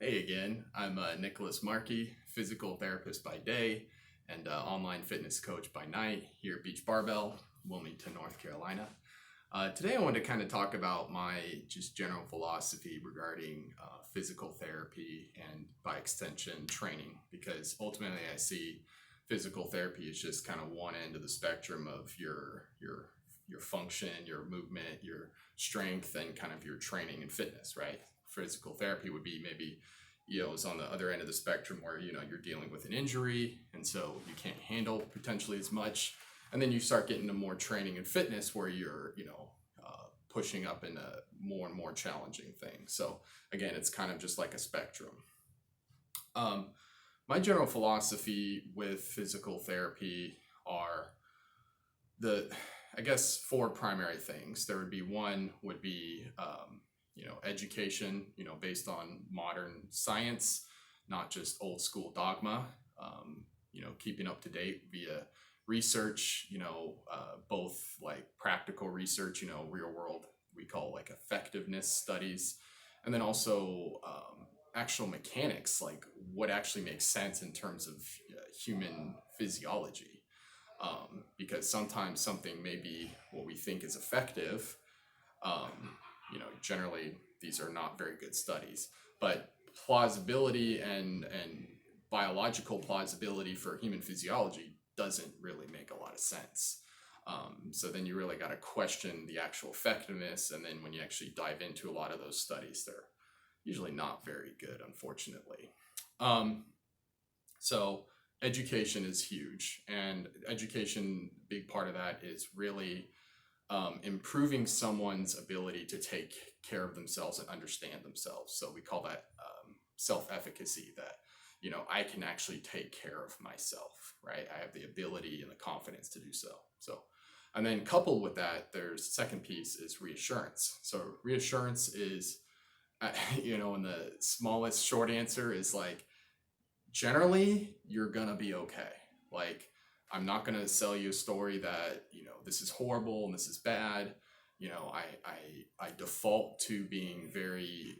Hey again, I'm Nicholas Markey, physical therapist by day and online fitness coach by night here at Beach Barbell, Wilmington, North Carolina. Today I wanted to kind of talk about my just general philosophy regarding physical therapy and by extension training, because ultimately I see physical therapy as just kind of one end of the spectrum of your function, your movement, your strength, and kind of your training and fitness, right? Physical therapy would be maybe is on the other end of the spectrum where you're dealing with an injury and so you can't handle potentially as much, and then you start getting to more training and fitness where you're pushing up into more and more challenging things. So again, it's kind of just like a spectrum. My general philosophy with physical therapy are I guess four primary things. There would be one would be education, based on modern science, not just old school dogma. Keeping up to date via research, both like practical research, real world, we call like effectiveness studies, and then also actual mechanics, like what actually makes sense in terms of human physiology. Because sometimes something may be what we think is effective. Generally these are not very good studies, but plausibility and biological plausibility for human physiology doesn't really make a lot of sense. So then you really got to question the actual effectiveness, and then when you actually dive into a lot of those studies, they're usually not very good, unfortunately. So education is huge, and education, big part of that is really improving someone's ability to take care of themselves and understand themselves. So we call that self-efficacy, that I can actually take care of myself, right? I have the ability and the confidence to do so. And then coupled with that, there's the second piece is reassurance. So reassurance is in the smallest short answer is like, generally you're gonna be okay. Like, I'm not gonna sell you a story that this is horrible and this is bad. I default to being very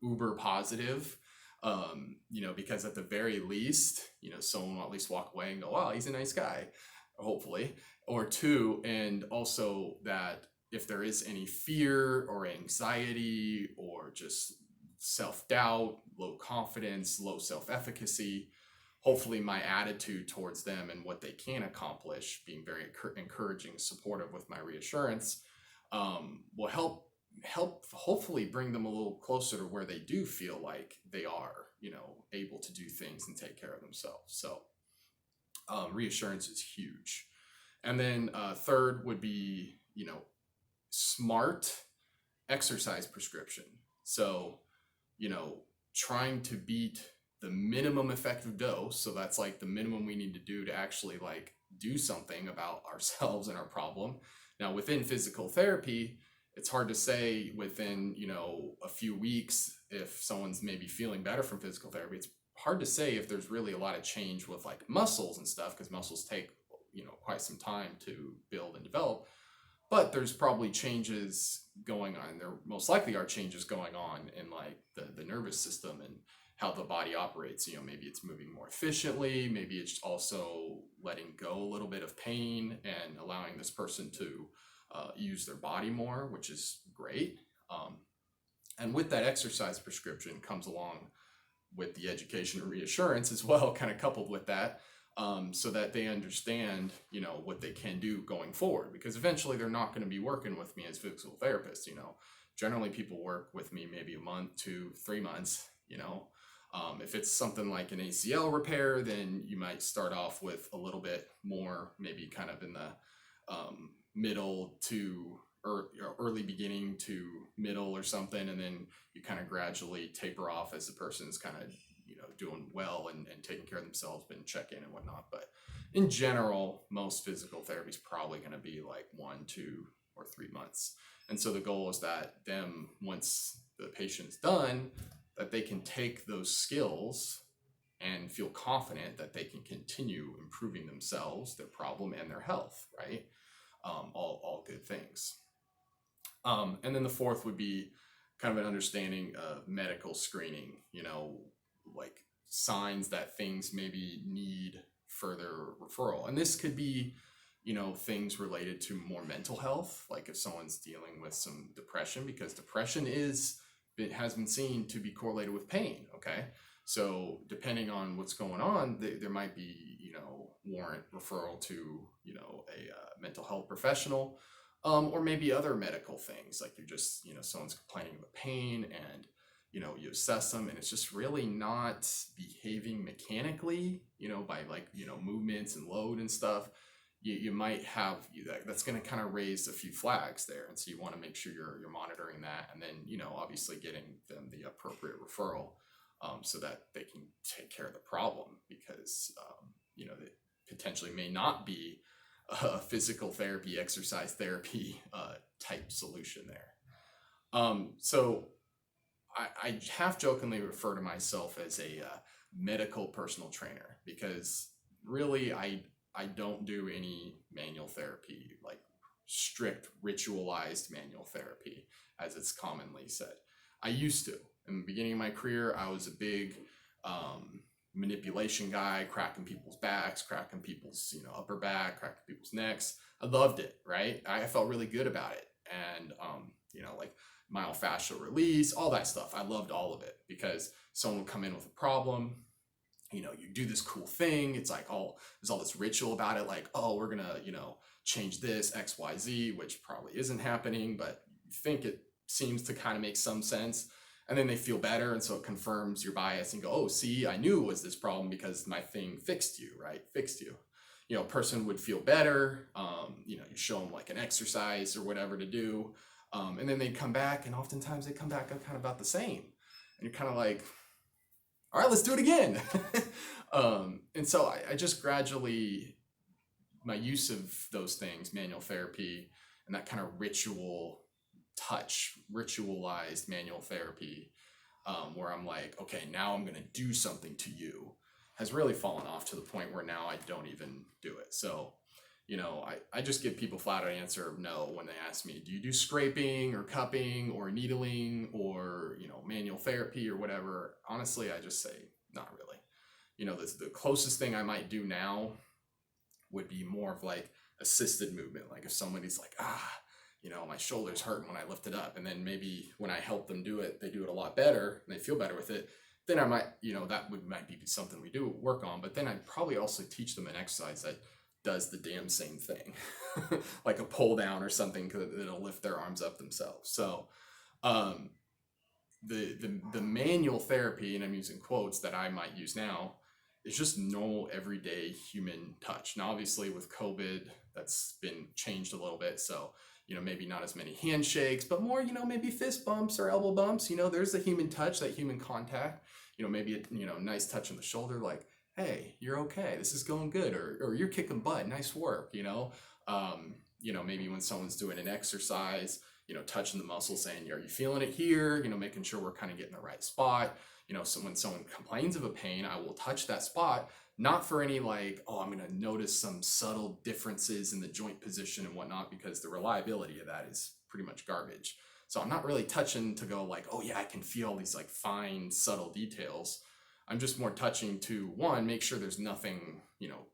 uber positive, because at the very least someone will at least walk away and go, wow, he's a nice guy, hopefully. Or two, and also that if there is any fear or anxiety or just self-doubt, low confidence, low self-efficacy, hopefully my attitude towards them and what they can accomplish, being very encouraging, supportive with my reassurance, will help hopefully bring them a little closer to where they do feel like they are able to do things and take care of themselves. So reassurance is huge. And then third would be smart exercise prescription. So trying to beat the minimum effective dose. So that's like the minimum we need to do to actually like do something about ourselves and our problem. Now within physical therapy, it's hard to say within a few weeks if someone's maybe feeling better from physical therapy. It's hard to say if there's really a lot of change with like muscles and stuff, because muscles take quite some time to build and develop. But there's probably changes going on. There most likely are changes going on in like the nervous system and how the body operates. Maybe it's moving more efficiently. Maybe it's also letting go a little bit of pain and allowing this person to use their body more, which is great. And with that exercise prescription comes along with the education and reassurance as well, kind of coupled with that. So that they understand, what they can do going forward, because eventually they're not going to be working with me as physical therapists. Generally people work with me maybe a month, 2, 3 months. If it's something like an ACL repair, then you might start off with a little bit more, maybe kind of in the middle to early beginning to middle or something, and then you kind of gradually taper off as the person's kind of doing well and taking care of themselves, been check-in and whatnot. But in general, most physical therapy is probably going to be like 1, 2, or 3 months. And so the goal is that them, once the patient's done, that they can take those skills and feel confident that they can continue improving themselves, their problem, and their health, right? All good things. And then the fourth would be kind of an understanding of medical screening, like signs that things maybe need further referral. And this could be, things related to more mental health, like if someone's dealing with some depression, because depression it has been seen to be correlated with pain. Okay. So depending on what's going on, there might be, warrant referral to, a mental health professional, or maybe other medical things, like you're just, someone's complaining of pain, and, you assess them and it's just really not behaving mechanically, by like, movements and load and stuff. You might have that's going to kind of raise a few flags there. And so you want to make sure you're monitoring that, and then, obviously getting them the appropriate referral, so that they can take care of the problem, because, they potentially may not be a physical therapy, exercise therapy type solution there. So I half jokingly refer to myself as a medical personal trainer, because really I don't do any manual therapy, like strict ritualized manual therapy, as it's commonly said. I used to. In the beginning of my career, I was a big manipulation guy, cracking people's backs, cracking people's upper back, cracking people's necks. I loved it, right? I felt really good about it. And like myofascial release, all that stuff. I loved all of it, because someone would come in with a problem. You do this cool thing. It's like, there's all this ritual about it. Like, we're going to, change this X, Y, Z, which probably isn't happening, but you think it seems to kind of make some sense. And then they feel better. And so it confirms your bias and go, oh, see, I knew it was this problem because my thing fixed you, right? Fixed you. A person would feel better. You show them like an exercise or whatever to do. And then they'd come back, and oftentimes they come back kind of about the same. And you're kind of like, all right, let's do it again. And so I just gradually, my use of those things, manual therapy, and that kind of ritualized manual therapy, where I'm like, okay, now I'm going to do something to you, has really fallen off to the point where now I don't even do it. So, I just give people flat out answer of no when they ask me, do you do scraping or cupping or needling or, manual therapy or whatever? Honestly, I just say, not really. The closest thing I might do now would be more of like assisted movement. Like if somebody's like, my shoulder's hurting when I lift it up, and then maybe when I help them do it, they do it a lot better and they feel better with it, then I might, might be something we do work on. But then I'd probably also teach them an exercise that does the damn same thing, like a pull down or something that'll lift their arms up themselves. So the manual therapy, and I'm using quotes, that I might use now is just normal everyday human touch. Now obviously with COVID, that's been changed a little bit, so maybe not as many handshakes, but more, maybe fist bumps or elbow bumps. There's the human touch, that human contact. Maybe a nice touch on the shoulder, like, hey, you're okay, this is going good, or you're kicking butt, nice work. Maybe when someone's doing an exercise, touching the muscle, saying, are you feeling it here? Making sure we're kind of getting the right spot. So when someone complains of a pain, I will touch that spot, not for any like, I'm going to notice some subtle differences in the joint position and whatnot, because the reliability of that is pretty much garbage. So I'm not really touching to go like, oh yeah, I can feel these like fine, subtle details. I'm just more touching to, one, make sure there's nothing,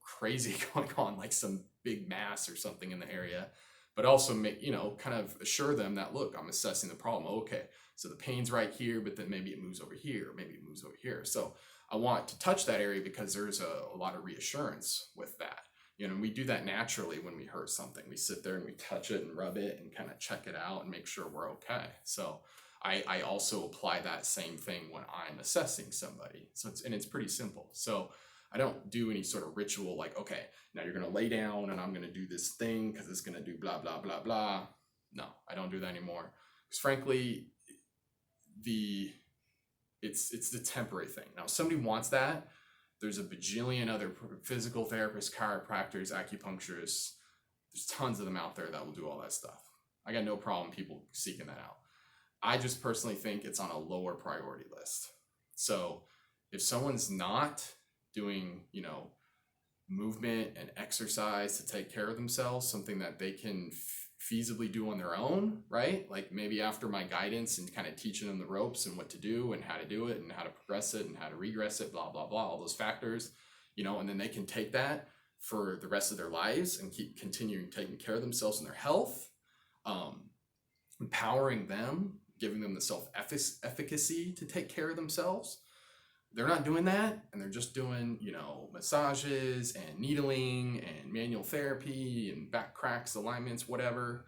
crazy going on, like some big mass or something in the area, but also make, kind of assure them that, look, I'm assessing the problem. Okay, so the pain's right here, but then maybe it moves over here, maybe it moves over here. So I want to touch that area because there's a lot of reassurance with that. And we do that naturally when we hurt something. We sit there and we touch it and rub it and kind of check it out and make sure we're okay. So I also apply that same thing when I'm assessing somebody. So it's pretty simple. So I don't do any sort of ritual like, okay, now you're going to lay down and I'm going to do this thing because it's going to do blah, blah, blah, blah. No, I don't do that anymore. Because frankly, it's the temporary thing. Now, if somebody wants that, there's a bajillion other physical therapists, chiropractors, acupuncturists. There's tons of them out there that will do all that stuff. I got no problem people seeking that out. I just personally think it's on a lower priority list. So if someone's not doing, movement and exercise to take care of themselves, something that they can feasibly do on their own, right? Like maybe after my guidance and kind of teaching them the ropes and what to do and how to do it and how to progress it and how to regress it, blah, blah, blah, all those factors, and then they can take that for the rest of their lives and keep continuing taking care of themselves and their health, empowering them, giving them the self-efficacy to take care of themselves. They're not doing that, and they're just doing, massages and needling and manual therapy and back cracks, alignments, whatever.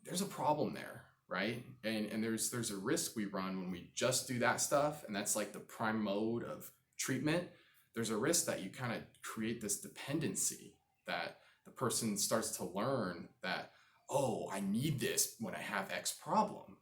There's a problem there, right? And there's a risk we run when we just do that stuff, and that's like the prime mode of treatment. There's a risk that you kind of create this dependency, that the person starts to learn that, oh, I need this when I have X problem.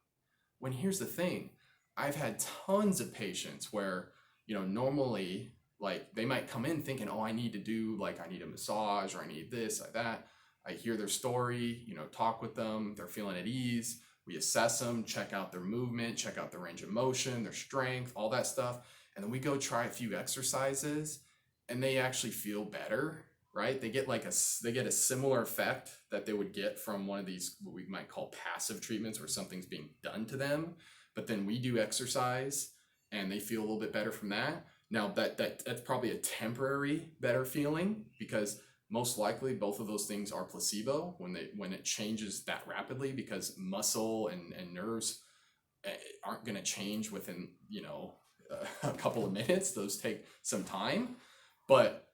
When here's the thing, I've had tons of patients where, normally, like they might come in thinking, oh, I need a massage, or I need this, like that. I hear their story, talk with them, they're feeling at ease. We assess them, check out their movement, check out their range of motion, their strength, all that stuff. And then we go try a few exercises and they actually feel better, right? They get a similar effect that they would get from one of these, what we might call passive treatments, where something's being done to them. But then we do exercise and they feel a little bit better from that. Now that's probably a temporary better feeling, because most likely both of those things are placebo when it changes that rapidly, because muscle and nerves aren't going to change within, a couple of minutes. Those take some time, but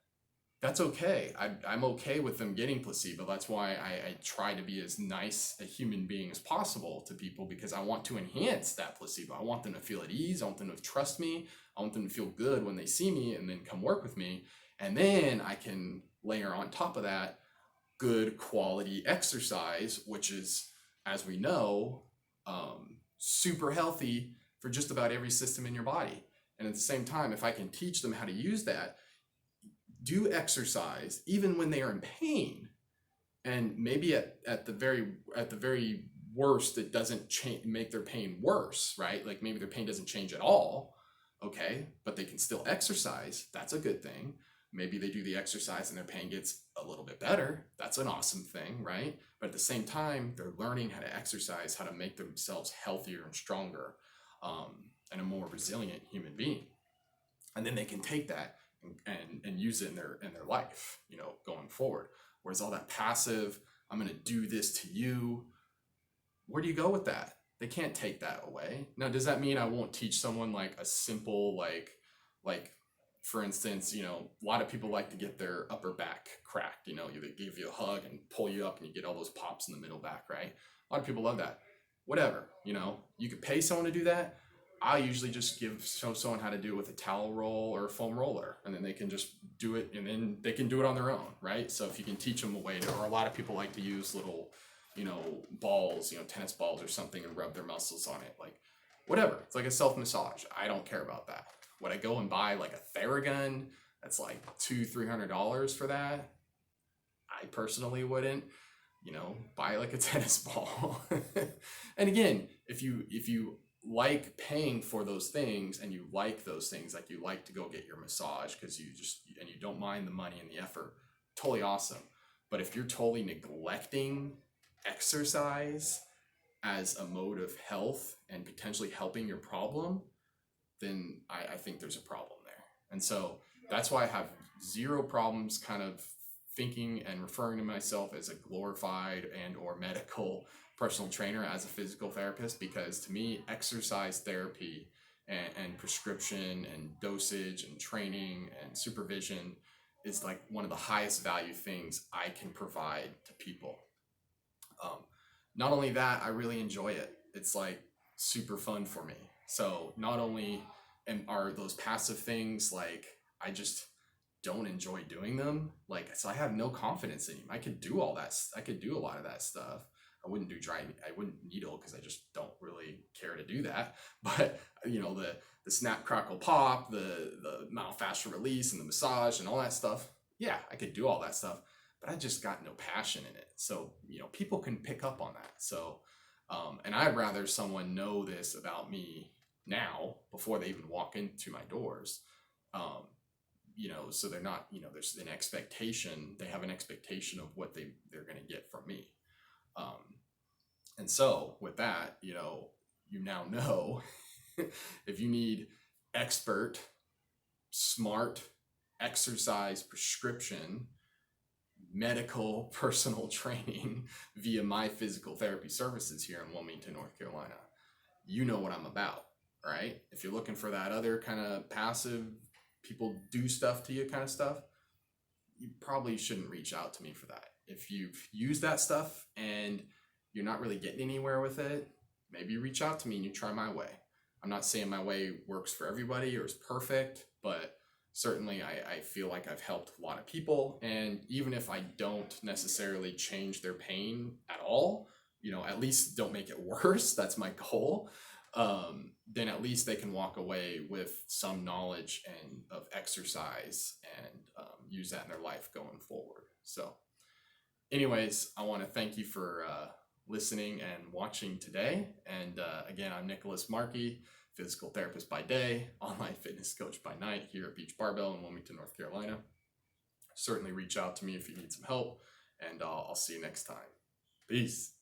that's okay. I'm okay with them getting placebo. That's why I try to be as nice a human being as possible to people, because I want to enhance that placebo. I want them to feel at ease. I want them to trust me. I want them to feel good when they see me and then come work with me. And then I can layer on top of that good quality exercise, which is, as we know, super healthy for just about every system in your body. And at the same time, if I can teach them how to use that, do exercise even when they are in pain, and maybe at the very worst, it doesn't make their pain worse, right? Like maybe their pain doesn't change at all, okay, but they can still exercise. That's a good thing. Maybe they do the exercise and their pain gets a little bit better. That's an awesome thing, right? But at the same time, they're learning how to exercise, how to make themselves healthier and stronger, and a more resilient human being. And then they can take that and use it in their life, going forward. Whereas all that passive, I'm going to do this to you, where do you go with that? They can't take that away. Now, does that mean I won't teach someone like a simple, like for instance, a lot of people like to get their upper back cracked, they give you a hug and pull you up and you get all those pops in the middle back, right? A lot of people love that. Whatever, you could pay someone to do that. I usually just show someone how to do it with a towel roll or a foam roller, and then they can just do it, and then they can do it on their own, right? So if you can teach them a way to, or a lot of people like to use little, balls, tennis balls or something, and rub their muscles on it, like whatever. It's like a self-massage. I don't care about that. Would I go and buy like a Theragun that's like $200-300 for that? I personally wouldn't. Buy like a tennis ball. And again, if you like paying for those things, and you like those things, like you like to go get your massage because you don't mind the money and the effort, totally awesome. But if you're totally neglecting exercise as a mode of health and potentially helping your problem, then I think there's a problem there. And so that's why I have zero problems kind of thinking and referring to myself as a glorified and or medical personal trainer, as a physical therapist, because to me, exercise therapy and prescription and dosage and training and supervision is like one of the highest value things I can provide to people. Not only that, I really enjoy it. It's like super fun for me. So not only are those passive things, like I just don't enjoy doing them, like, so I have no confidence in them. I could do all that. I could do a lot of that stuff. I wouldn't needle because I just don't really care to do that. But the snap, crackle, pop, the myofascial release and the massage and all that stuff, yeah, I could do all that stuff, but I just got no passion in it. So people can pick up on that. So and I'd rather someone know this about me now before they even walk into my doors. So they're not, there's an expectation. They have an expectation of what they're going to get from me. And so with that, you now know if you need expert, smart exercise prescription, medical personal training via my physical therapy services here in Wilmington, North Carolina, you know what I'm about, right? If you're looking for that other kind of passive, people do stuff to you kind of stuff, you probably shouldn't reach out to me for that. If you've used that stuff and you're not really getting anywhere with it, maybe reach out to me and you try my way. I'm not saying my way works for everybody or is perfect, but certainly I feel like I've helped a lot of people. And even if I don't necessarily change their pain at all, at least don't make it worse. That's my goal. Then at least they can walk away with some knowledge and of exercise and use that in their life going forward. So anyways, I want to thank you for listening and watching today. And again, I'm Nicholas Markey, physical therapist by day, online fitness coach by night here at Beach Barbell in Wilmington, North Carolina. Certainly reach out to me if you need some help, and I'll see you next time. Peace.